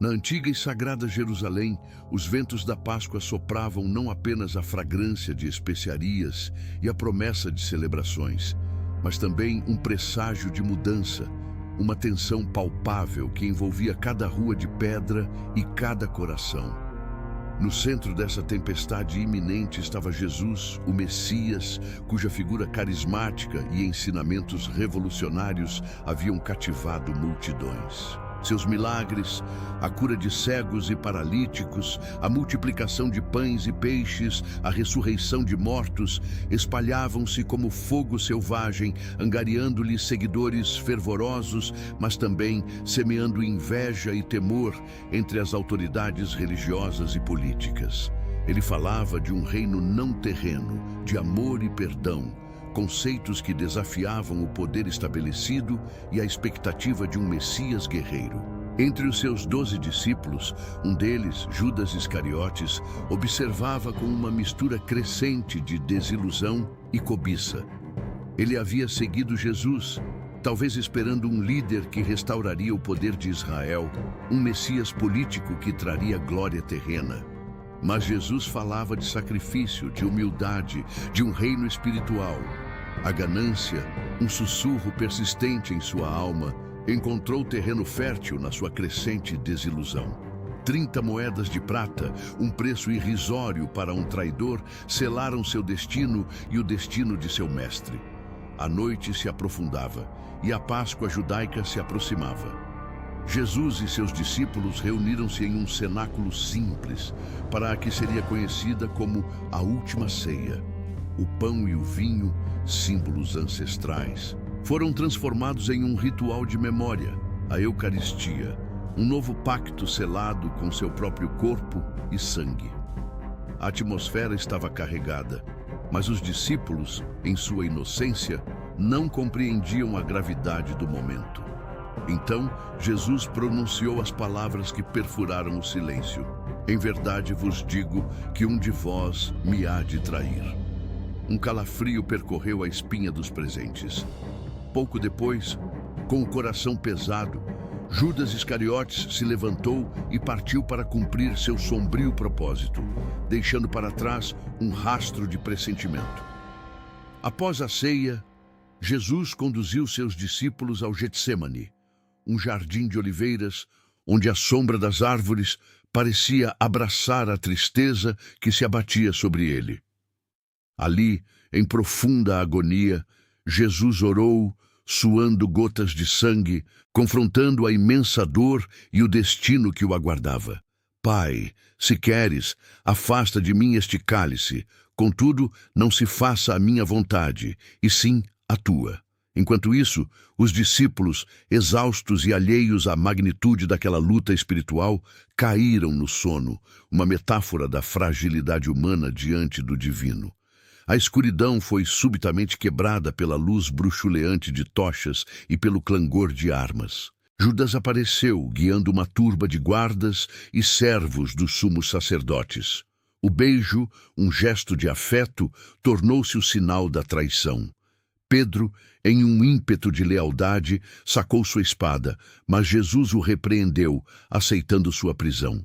Na antiga e sagrada Jerusalém, os ventos da Páscoa sopravam não apenas a fragrância de especiarias e a promessa de celebrações, mas também um presságio de mudança, uma tensão palpável que envolvia cada rua de pedra e cada coração. No centro dessa tempestade iminente estava Jesus, o Messias, cuja figura carismática e ensinamentos revolucionários haviam cativado multidões. Seus milagres, a cura de cegos e paralíticos, a multiplicação de pães e peixes, a ressurreição de mortos, espalhavam-se como fogo selvagem, angariando-lhe seguidores fervorosos, mas também semeando inveja e temor entre as autoridades religiosas e políticas. Ele falava de um reino não terreno, de amor e perdão, conceitos que desafiavam o poder estabelecido e a expectativa de um Messias guerreiro. Entre os seus 12 discípulos, um deles, Judas Iscariotes, observava com uma mistura crescente de desilusão e cobiça. Ele havia seguido Jesus, talvez esperando um líder que restauraria o poder de Israel, um Messias político que traria glória terrena. Mas Jesus falava de sacrifício, de humildade, de um reino espiritual. A ganância, um sussurro persistente em sua alma, encontrou terreno fértil na sua crescente desilusão. 30 moedas de prata, um preço irrisório para um traidor, selaram seu destino e o destino de seu mestre. A noite se aprofundava e a Páscoa judaica se aproximava. Jesus e seus discípulos reuniram-se em um cenáculo simples, para a que seria conhecida como a Última Ceia. O pão e o vinho, símbolos ancestrais, foram transformados em um ritual de memória, a Eucaristia, um novo pacto selado com seu próprio corpo e sangue. A atmosfera estava carregada, mas os discípulos, em sua inocência, não compreendiam a gravidade do momento. Então, Jesus pronunciou as palavras que perfuraram o silêncio. Em verdade vos digo que um de vós me há de trair. Um calafrio percorreu a espinha dos presentes. Pouco depois, com o coração pesado, Judas Iscariotes se levantou e partiu para cumprir seu sombrio propósito, deixando para trás um rastro de pressentimento. Após a ceia, Jesus conduziu seus discípulos ao Getsêmani, um jardim de oliveiras, onde a sombra das árvores parecia abraçar a tristeza que se abatia sobre ele. Ali, em profunda agonia, Jesus orou, suando gotas de sangue, confrontando a imensa dor e o destino que o aguardava. Pai, se queres, afasta de mim este cálice, contudo, não se faça a minha vontade, e sim a tua. Enquanto isso, os discípulos, exaustos e alheios à magnitude daquela luta espiritual, caíram no sono, uma metáfora da fragilidade humana diante do divino. A escuridão foi subitamente quebrada pela luz bruxuleante de tochas e pelo clangor de armas. Judas apareceu, guiando uma turba de guardas e servos dos sumos sacerdotes. O beijo, um gesto de afeto, tornou-se o sinal da traição. Pedro, em um ímpeto de lealdade, sacou sua espada, mas Jesus o repreendeu, aceitando sua prisão.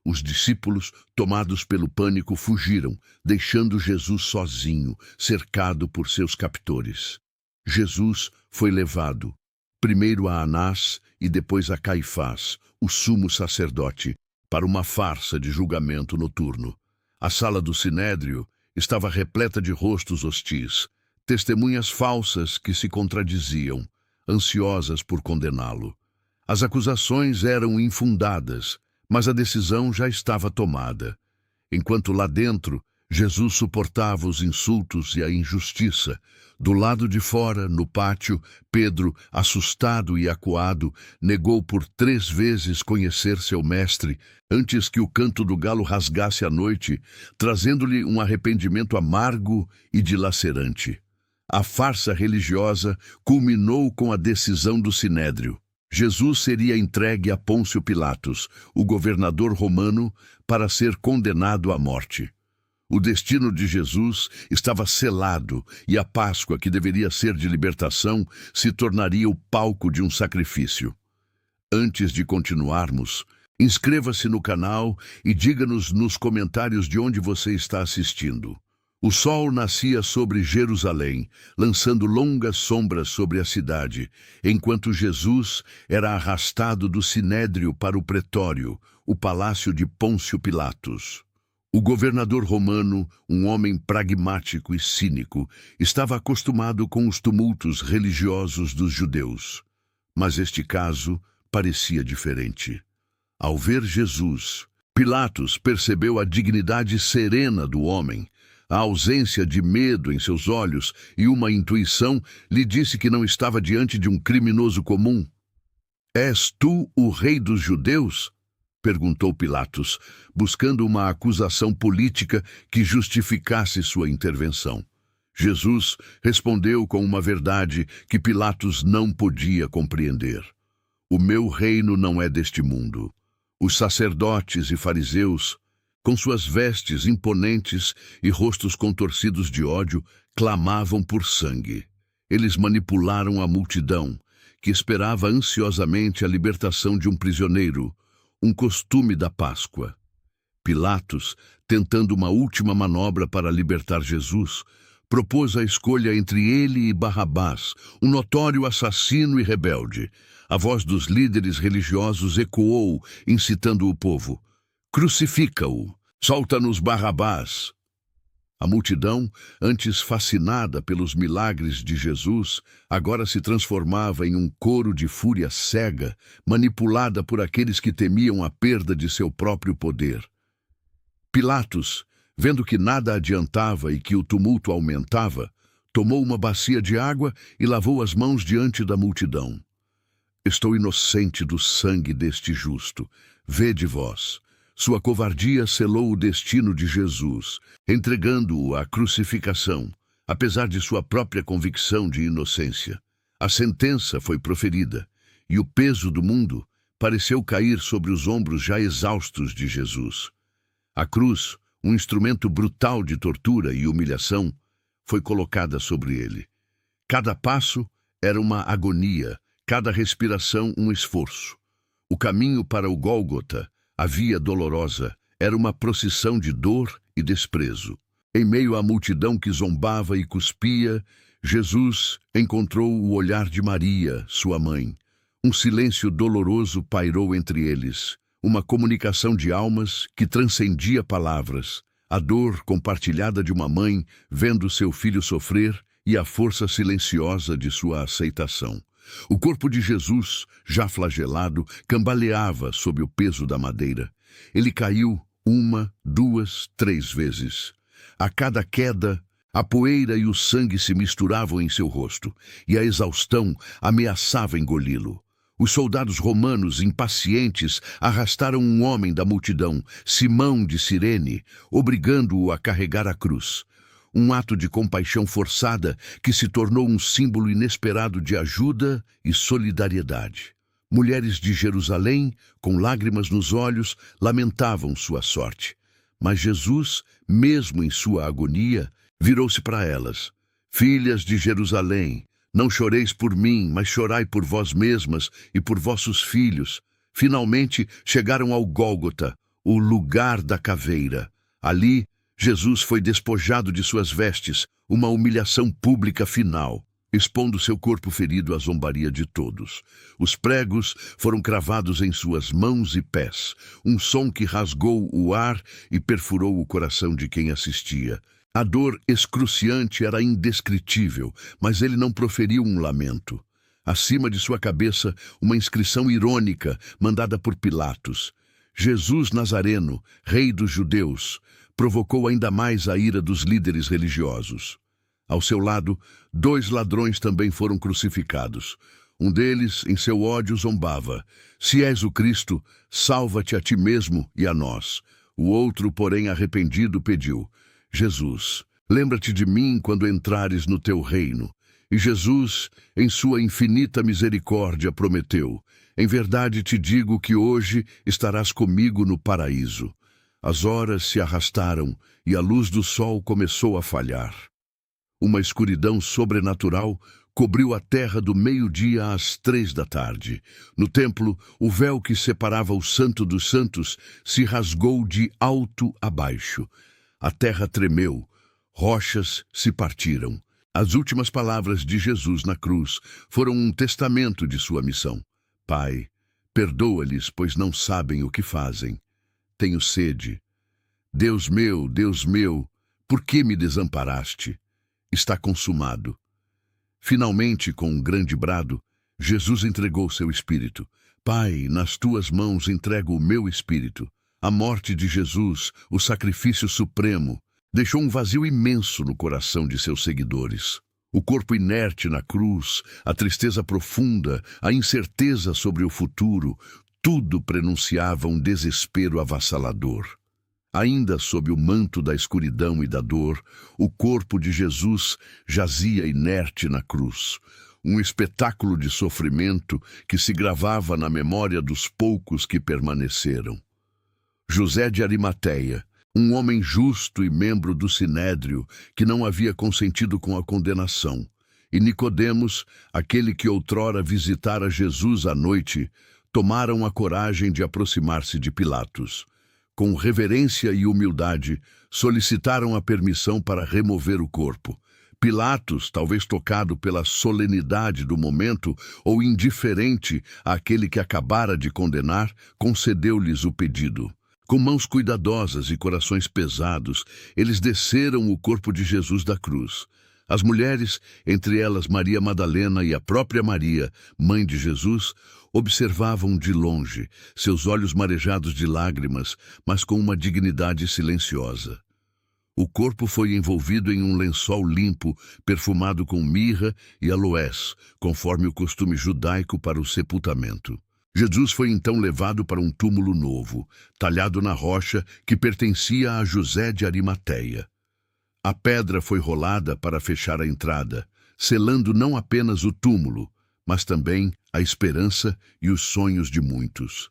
Os discípulos, tomados pelo pânico, fugiram, deixando Jesus sozinho, cercado por seus captores. Jesus foi levado, primeiro a Anás e depois a Caifás, o sumo sacerdote, para uma farsa de julgamento noturno. A sala do Sinédrio estava repleta de rostos hostis, testemunhas falsas que se contradiziam, ansiosas por condená-lo. As acusações eram infundadas, mas a decisão já estava tomada. Enquanto lá dentro, Jesus suportava os insultos e a injustiça. Do lado de fora, no pátio, Pedro, assustado e acuado, negou por 3 vezes conhecer seu mestre, antes que o canto do galo rasgasse a noite, trazendo-lhe um arrependimento amargo e dilacerante. A farsa religiosa culminou com a decisão do Sinédrio. Jesus seria entregue a Pôncio Pilatos, o governador romano, para ser condenado à morte. O destino de Jesus estava selado e a Páscoa, que deveria ser de libertação, se tornaria o palco de um sacrifício. Antes de continuarmos, Inscreva-se no canal e diga-nos nos comentários de onde você está assistindo. O sol nascia sobre Jerusalém, lançando longas sombras sobre a cidade, enquanto Jesus era arrastado do sinédrio para o pretório, o palácio de Pôncio Pilatos. O governador romano, um homem pragmático e cínico, estava acostumado com os tumultos religiosos dos judeus. Mas este caso parecia diferente. Ao ver Jesus, Pilatos percebeu a dignidade serena do homem, a ausência de medo em seus olhos, e uma intuição lhe disse que não estava diante de um criminoso comum. "És tu o rei dos judeus?" perguntou Pilatos, buscando uma acusação política que justificasse sua intervenção. Jesus respondeu com uma verdade que Pilatos não podia compreender. "O meu reino não é deste mundo." Os sacerdotes e fariseus, com suas vestes imponentes e rostos contorcidos de ódio, clamavam por sangue. Eles manipularam a multidão, que esperava ansiosamente a libertação de um prisioneiro, um costume da Páscoa. Pilatos, tentando uma última manobra para libertar Jesus, propôs a escolha entre ele e Barrabás, um notório assassino e rebelde. A voz dos líderes religiosos ecoou, incitando o povo: "Crucifica-o! Solta-nos Barrabás!" A multidão, antes fascinada pelos milagres de Jesus, agora se transformava em um coro de fúria cega, manipulada por aqueles que temiam a perda de seu próprio poder. Pilatos, vendo que nada adiantava e que o tumulto aumentava, tomou uma bacia de água e lavou as mãos diante da multidão. "Estou inocente do sangue deste justo. Vede vós." Sua covardia selou o destino de Jesus, entregando-o à crucificação, apesar de sua própria convicção de inocência. A sentença foi proferida, e o peso do mundo pareceu cair sobre os ombros já exaustos de Jesus. A cruz, um instrumento brutal de tortura e humilhação, foi colocada sobre ele. Cada passo era uma agonia, cada respiração um esforço. O caminho para o Gólgota, a via dolorosa, era uma procissão de dor e desprezo. Em meio à multidão que zombava e cuspia, Jesus encontrou o olhar de Maria, sua mãe. Um silêncio doloroso pairou entre eles, uma comunicação de almas que transcendia palavras, a dor compartilhada de uma mãe vendo seu filho sofrer e a força silenciosa de sua aceitação. O corpo de Jesus, já flagelado, cambaleava sob o peso da madeira. Ele caiu 1, 2, 3 vezes. A cada queda, a poeira e o sangue se misturavam em seu rosto, e a exaustão ameaçava engoli-lo. Os soldados romanos, impacientes, arrastaram um homem da multidão, Simão de Cirene, obrigando-o a carregar a cruz. Um ato de compaixão forçada que se tornou um símbolo inesperado de ajuda e solidariedade. Mulheres de Jerusalém, com lágrimas nos olhos, lamentavam sua sorte. Mas Jesus, mesmo em sua agonia, virou-se para elas: "Filhas de Jerusalém, não choreis por mim, mas chorai por vós mesmas e por vossos filhos." Finalmente chegaram ao Gólgota, o lugar da caveira. Ali, Jesus foi despojado de suas vestes, uma humilhação pública final, expondo seu corpo ferido à zombaria de todos. Os pregos foram cravados em suas mãos e pés, um som que rasgou o ar e perfurou o coração de quem assistia. A dor excruciante era indescritível, mas ele não proferiu um lamento. Acima de sua cabeça, uma inscrição irônica mandada por Pilatos: "Jesus Nazareno, rei dos judeus", provocou ainda mais a ira dos líderes religiosos. Ao seu lado, 2 ladrões também foram crucificados. Um deles, em seu ódio, zombava: "Se és o Cristo, salva-te a ti mesmo e a nós." O outro, porém arrependido, pediu: "Jesus, lembra-te de mim quando entrares no teu reino." E Jesus, em sua infinita misericórdia, prometeu: "Em verdade te digo que hoje estarás comigo no paraíso." As horas se arrastaram e a luz do sol começou a falhar. Uma escuridão sobrenatural cobriu a terra do meio-dia às 3 da tarde. No templo, o véu que separava o Santo dos Santos se rasgou de alto a baixo. A terra tremeu, rochas se partiram. As últimas palavras de Jesus na cruz foram um testamento de sua missão. Pai, perdoa-lhes, pois não sabem o que fazem. Tenho sede. Deus meu, por que me desamparaste? Está consumado. Finalmente, com um grande brado, Jesus entregou seu espírito. Pai, nas tuas mãos entrego o meu espírito. A morte de Jesus, o sacrifício supremo, deixou um vazio imenso no coração de seus seguidores. O corpo inerte na cruz, a tristeza profunda, a incerteza sobre o futuro, tudo prenunciava um desespero avassalador. Ainda sob o manto da escuridão e da dor, o corpo de Jesus jazia inerte na cruz, um espetáculo de sofrimento que se gravava na memória dos poucos que permaneceram. José de Arimateia, um homem justo e membro do Sinédrio, que não havia consentido com a condenação, e Nicodemos, aquele que outrora visitara Jesus à noite, tomaram a coragem de aproximar-se de Pilatos. Com reverência e humildade, solicitaram a permissão para remover o corpo. Pilatos, talvez tocado pela solenidade do momento ou indiferente àquele que acabara de condenar, concedeu-lhes o pedido. Com mãos cuidadosas e corações pesados, eles desceram o corpo de Jesus da cruz. As mulheres, entre elas Maria Madalena e a própria Maria, mãe de Jesus, observavam de longe, seus olhos marejados de lágrimas, mas com uma dignidade silenciosa. O corpo foi envolvido em um lençol limpo, perfumado com mirra e aloés, conforme o costume judaico para o sepultamento. Jesus foi então levado para um túmulo novo, talhado na rocha que pertencia a José de Arimateia. A pedra foi rolada para fechar a entrada, selando não apenas o túmulo, mas também a esperança e os sonhos de muitos.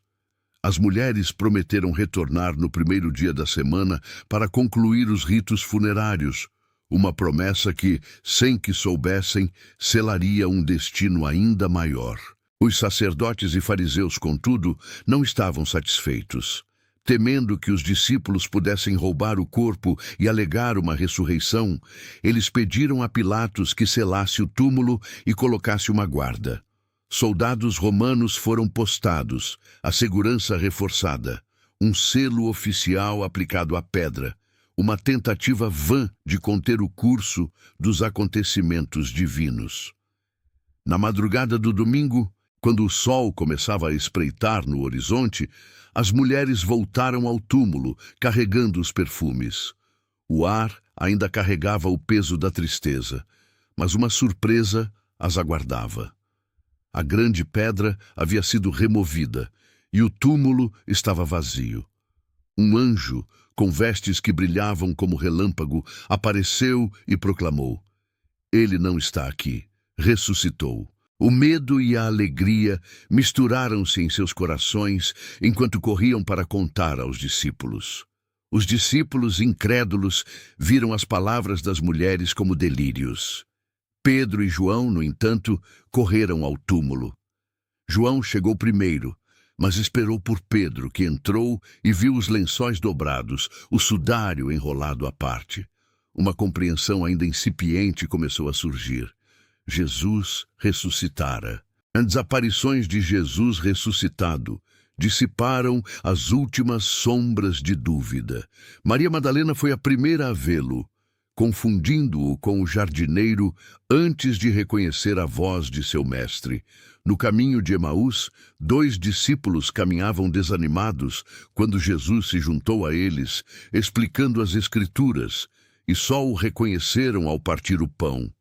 As mulheres prometeram retornar no primeiro dia da semana para concluir os ritos funerários, uma promessa que, sem que soubessem, selaria um destino ainda maior. Os sacerdotes e fariseus, contudo, não estavam satisfeitos. Temendo que os discípulos pudessem roubar o corpo e alegar uma ressurreição, eles pediram a Pilatos que selasse o túmulo e colocasse uma guarda. Soldados romanos foram postados, a segurança reforçada, um selo oficial aplicado à pedra, uma tentativa vã de conter o curso dos acontecimentos divinos. Na madrugada do domingo, quando o sol começava a espreitar no horizonte, as mulheres voltaram ao túmulo, carregando os perfumes. O ar ainda carregava o peso da tristeza, mas uma surpresa as aguardava. A grande pedra havia sido removida e o túmulo estava vazio. Um anjo, com vestes que brilhavam como relâmpago, apareceu e proclamou: "Ele não está aqui, ressuscitou." O medo e a alegria misturaram-se em seus corações enquanto corriam para contar aos discípulos. Os discípulos, incrédulos, viram as palavras das mulheres como delírios. Pedro e João, no entanto, correram ao túmulo. João chegou primeiro, mas esperou por Pedro, que entrou e viu os lençóis dobrados, o sudário enrolado à parte. Uma compreensão ainda incipiente começou a surgir. Jesus ressuscitara. As aparições de Jesus ressuscitado dissiparam as últimas sombras de dúvida. Maria Madalena foi a primeira a vê-lo, confundindo-o com o jardineiro antes de reconhecer a voz de seu mestre. No caminho de Emaús, 2 discípulos caminhavam desanimados quando Jesus se juntou a eles, explicando as Escrituras, e só o reconheceram ao partir o pão.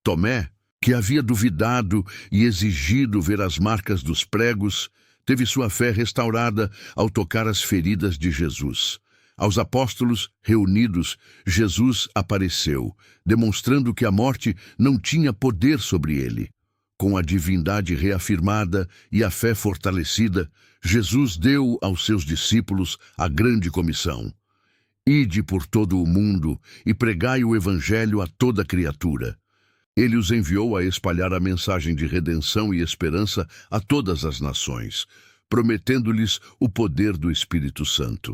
Tomé, que havia duvidado e exigido ver as marcas dos pregos, teve sua fé restaurada ao tocar as feridas de Jesus. Aos apóstolos reunidos, Jesus apareceu, demonstrando que a morte não tinha poder sobre ele. Com a divindade reafirmada e a fé fortalecida, Jesus deu aos seus discípulos a grande comissão: "Ide por todo o mundo e pregai o evangelho a toda criatura." Ele os enviou a espalhar a mensagem de redenção e esperança a todas as nações, prometendo-lhes o poder do Espírito Santo.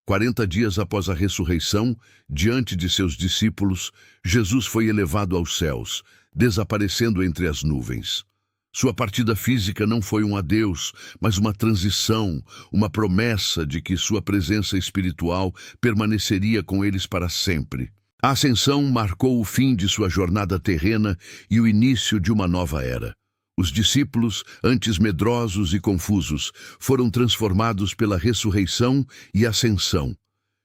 40 dias após a ressurreição, diante de seus discípulos, Jesus foi elevado aos céus, desaparecendo entre as nuvens. Sua partida física não foi um adeus, mas uma transição, uma promessa de que sua presença espiritual permaneceria com eles para sempre. A ascensão marcou o fim de sua jornada terrena e o início de uma nova era. Os discípulos, antes medrosos e confusos, foram transformados pela ressurreição e ascensão.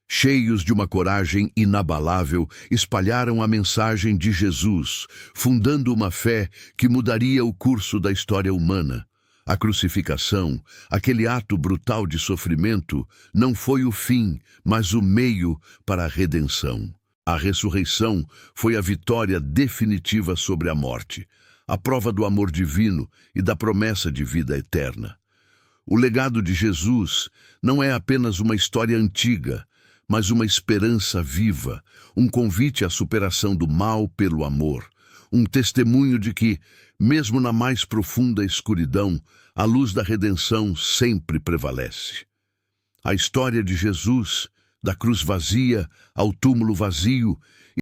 Cheios de uma coragem inabalável, espalharam a mensagem de Jesus, fundando uma fé que mudaria o curso da história humana. A crucificação, aquele ato brutal de sofrimento, não foi o fim, mas o meio para a redenção. A ressurreição foi a vitória definitiva sobre a morte, a prova do amor divino e da promessa de vida eterna. O legado de Jesus não é apenas uma história antiga, mas uma esperança viva, um convite à superação do mal pelo amor, um testemunho de que, mesmo na mais profunda escuridão, a luz da redenção sempre prevalece. A história de Jesus, da cruz vazia ao túmulo vazio,